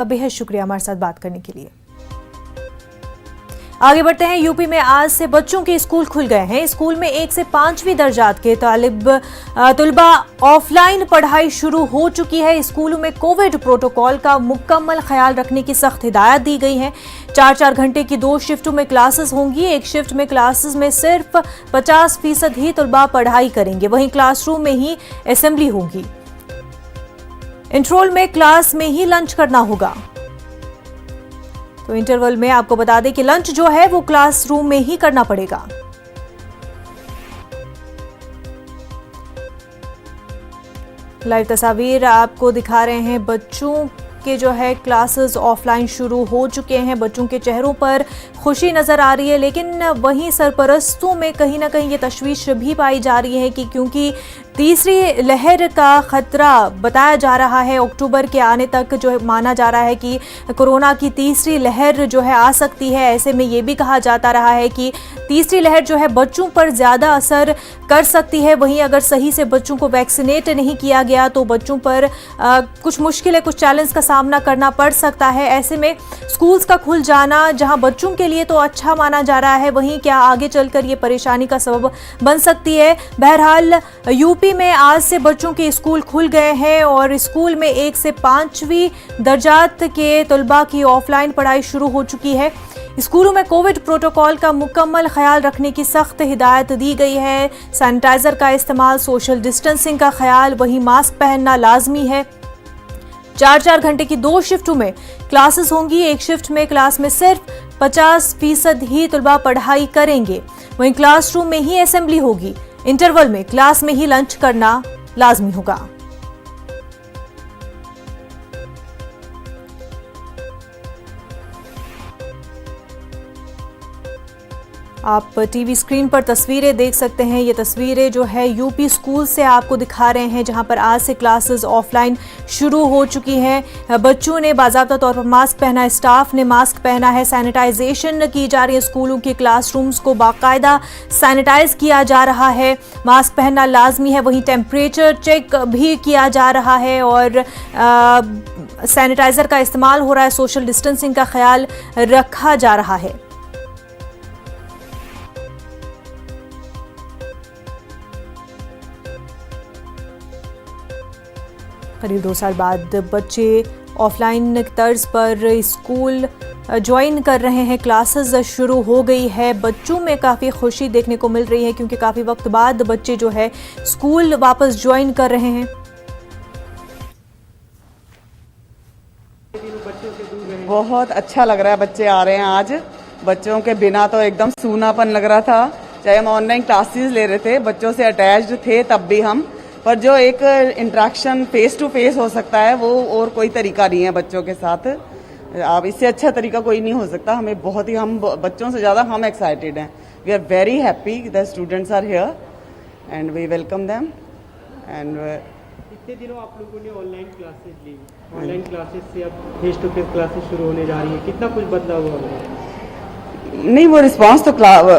बेहद शुक्रिया हमारे साथ बात करने के लिए। आगे बढ़ते हैं। यूपी में आज से बच्चों के स्कूल खुल गए हैं। स्कूल में 1 से 5वीं दर्जात के तलबा ऑफलाइन पढ़ाई शुरू हो चुकी है। स्कूलों में कोविड प्रोटोकॉल का मुकम्मल ख्याल रखने की सख्त हिदायत दी गई है। 4-4 घंटे की 2 शिफ्टों में क्लासेस होंगी। एक शिफ्ट में क्लासेस में सिर्फ 50% ही तलबा पढ़ाई करेंगे, वहीं क्लासरूम में ही असेंबली होगी। इंटरवल में क्लास में ही लंच करना होगा। तो इंटरवल में आपको बता दें कि लंच जो है वो क्लासरूम में ही करना पड़ेगा। लाइव तस्वीर आपको दिखा रहे हैं। बच्चों के जो है क्लासेस ऑफलाइन शुरू हो चुके हैं। बच्चों के चेहरों पर खुशी नजर आ रही है, लेकिन वहीं सरपरस्तों में कहीं ना कहीं ये तशवीश भी पाई जा रही है कि क्योंकि तीसरी लहर का खतरा बताया जा रहा है। अक्टूबर के आने तक जो है माना जा रहा है कि कोरोना की तीसरी लहर जो है आ सकती है। ऐसे में ये भी कहा जाता रहा है कि तीसरी लहर जो है बच्चों पर ज़्यादा असर कर सकती है। वहीं अगर सही से बच्चों को वैक्सीनेट नहीं किया गया तो बच्चों पर कुछ मुश्किलें, कुछ चैलेंज का सामना करना पड़ सकता है। ऐसे में स्कूल्स का खुल जाना जहां बच्चों के लिए तो अच्छा माना जा रहा है, वहीं क्या आगे चलकर ये परेशानी का सबब बन सकती है। बहरहाल यूपी में आज से बच्चों के स्कूल खुल गए हैं और स्कूल में 1 से 5वीं दर्जात के तलबा की ऑफलाइन पढ़ाई शुरू हो चुकी है। स्कूलों में कोविड प्रोटोकॉल का मुकम्मल ख्याल रखने की सख्त हिदायत दी गई है। सैनिटाइजर का इस्तेमाल, सोशल डिस्टेंसिंग का ख्याल, वहीं मास्क पहनना लाजमी है। 4-4 घंटे की 2 शिफ्टों में क्लासेस होंगी। एक शिफ्ट में क्लास में सिर्फ 50% ही तलबा पढ़ाई करेंगे, वहीं क्लासरूम में ही असेंबली होगी। इंटरवल में क्लास में ही लंच करना लाजमी होगा। आप टीवी स्क्रीन पर तस्वीरें देख सकते हैं। ये तस्वीरें जो है यूपी स्कूल से आपको दिखा रहे हैं, जहां पर आज से क्लासेस ऑफलाइन शुरू हो चुकी हैं। बच्चों ने बाकायदा तौर पर मास्क पहना है, स्टाफ ने मास्क पहना है, सैनिटाइजेशन की जा रही है। स्कूलों के क्लासरूम्स को बाकायदा सैनिटाइज किया जा रहा है। मास्क पहनना लाजमी है, वहीं टेम्परेचर चेक भी किया जा रहा है और सैनिटाइजर का इस्तेमाल हो रहा है। सोशल डिस्टेंसिंग का ख्याल रखा जा रहा है। करीब 2 साल बाद बच्चे ऑफलाइन तर्ज पर स्कूल ज्वाइन कर रहे हैं। क्लासेस शुरू हो गई है। बच्चों में काफ़ी खुशी देखने को मिल रही है क्योंकि काफ़ी वक्त बाद बच्चे जो है स्कूल वापस ज्वाइन कर रहे हैं। बहुत अच्छा लग रहा है, बच्चे आ रहे हैं आज। बच्चों के बिना तो एकदम सूनापन लग रहा था। चाहे हम ऑनलाइन क्लासेस ले रहे थे, बच्चों से अटैच्ड थे तब भी हम, पर जो एक इंटरेक्शन फेस टू फेस हो सकता है वो और कोई तरीका नहीं है बच्चों के साथ। अब इससे अच्छा तरीका कोई नहीं हो सकता। हमें बहुत ही, हम बच्चों से ज़्यादा हम एक्साइटेड हैं। We are very happy the students are here and we welcome them. And इतने दिनों आप लोगों ने ऑनलाइन क्लासेस ली, ऑनलाइन क्लासेस से अब फेस टू फेस क्लासेस शुरू होने जा रही है, कितना कुछ बदलाव हुआ है? नहीं, वो रिस्पांस तो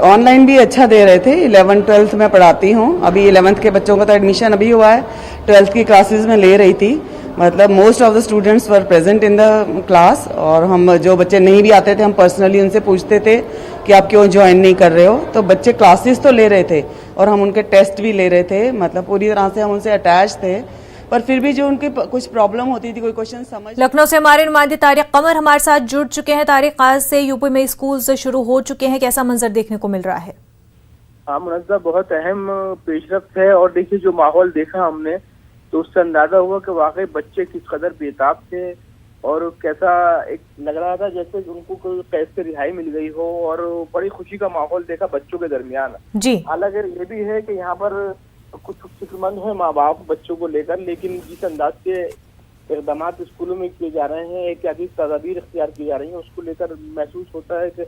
ऑनलाइन भी अच्छा दे रहे थे। 11th-12th में पढ़ाती हूँ। अभी 11th के बच्चों का तो एडमिशन अभी हुआ है। 12th की क्लासेस में ले रही थी। मतलब most of the students were present in the class और हम जो बच्चे नहीं भी आते थे हम पर्सनली उनसे पूछते थे कि आप क्यों ज्वाइन नहीं कर रहे हो। तो बच्चे क्लासेस तो ले रहे थे और हम उनके टेस्ट भी ले रहे थे। मतलब पूरी तरह से हम उनसे अटैच थे, पर फिर भी जो उनकी कुछ प्रॉब्लम होती थी, कोई क्वेश्चन समझ। लखनऊ से हमारे नुमाइंदे तारिक कमर हमारे साथ जुड़ चुके हैं। तारिक, आज से यूपी में स्कूल से शुरू हो चुके हैं, कैसा मंजर देखने को मिल रहा है? हाँ मुनज़्ज़ा, बहुत अहम पेशरफ्त है और देखिए जो माहौल देखा हमने तो उससे अंदाजा हुआ कि वाकई बच्चे किस कदर बेताब थे और कैसा एक लग रहा था जैसे उनको कोई कैद से रिहाई मिल गई हो और बड़ी खुशी का माहौल देखा बच्चों के दरमियान जी। हालांकि ये भी है कि यहाँ पर कुछ फिक्रमंद है माँ बाप बच्चों को लेकर, लेकिन जिस अंदाज के इकदाम स्कूलों में किए जा रहे हैं, एक अधिक तदाबीर इख्तियार की जा रही है, उसको लेकर महसूस होता है कि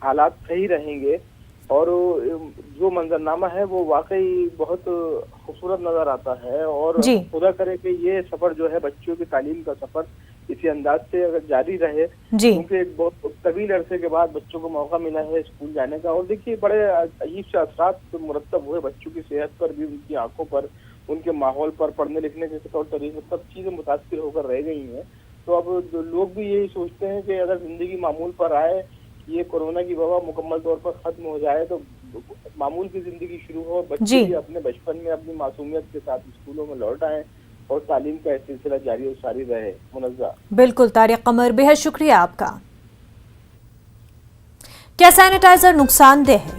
हालात सही रहेंगे और जो मंजरनामा है वो वाकई बहुत खूबसूरत नजर आता है। और खुदा करे कि ये सफर जो है बच्चों की तालीम का सफर इसी अंदाज से अगर जारी रहे, क्योंकि एक बहुत तवील अरसे के बाद बच्चों को मौका मिला है स्कूल जाने का। और देखिए बड़े अजीब से असरात मुरतब हुए बच्चों की सेहत पर भी, उनकी आंखों पर, उनके माहौल पर, पढ़ने लिखने के तौर तरीके, सब चीजें मुतासिर होकर रह गई हैं। तो अब लोग भी यही सोचते हैं कि अगर जिंदगी मामूल पर आए, ये कोरोना की वबा मुकम्मल तौर पर खत्म हो जाए तो मामूल की जिंदगी शुरू हो, बच्चे भी अपने बचपन में अपनी मासूमियत के साथ स्कूलों में लौट आए और तालीम का सिलसिला जारी और सारी रहे। मुनज़्ज़ा। बिल्कुल तारिक कमर, बेहद शुक्रिया आपका। क्या सैनिटाइजर नुकसानदेह है?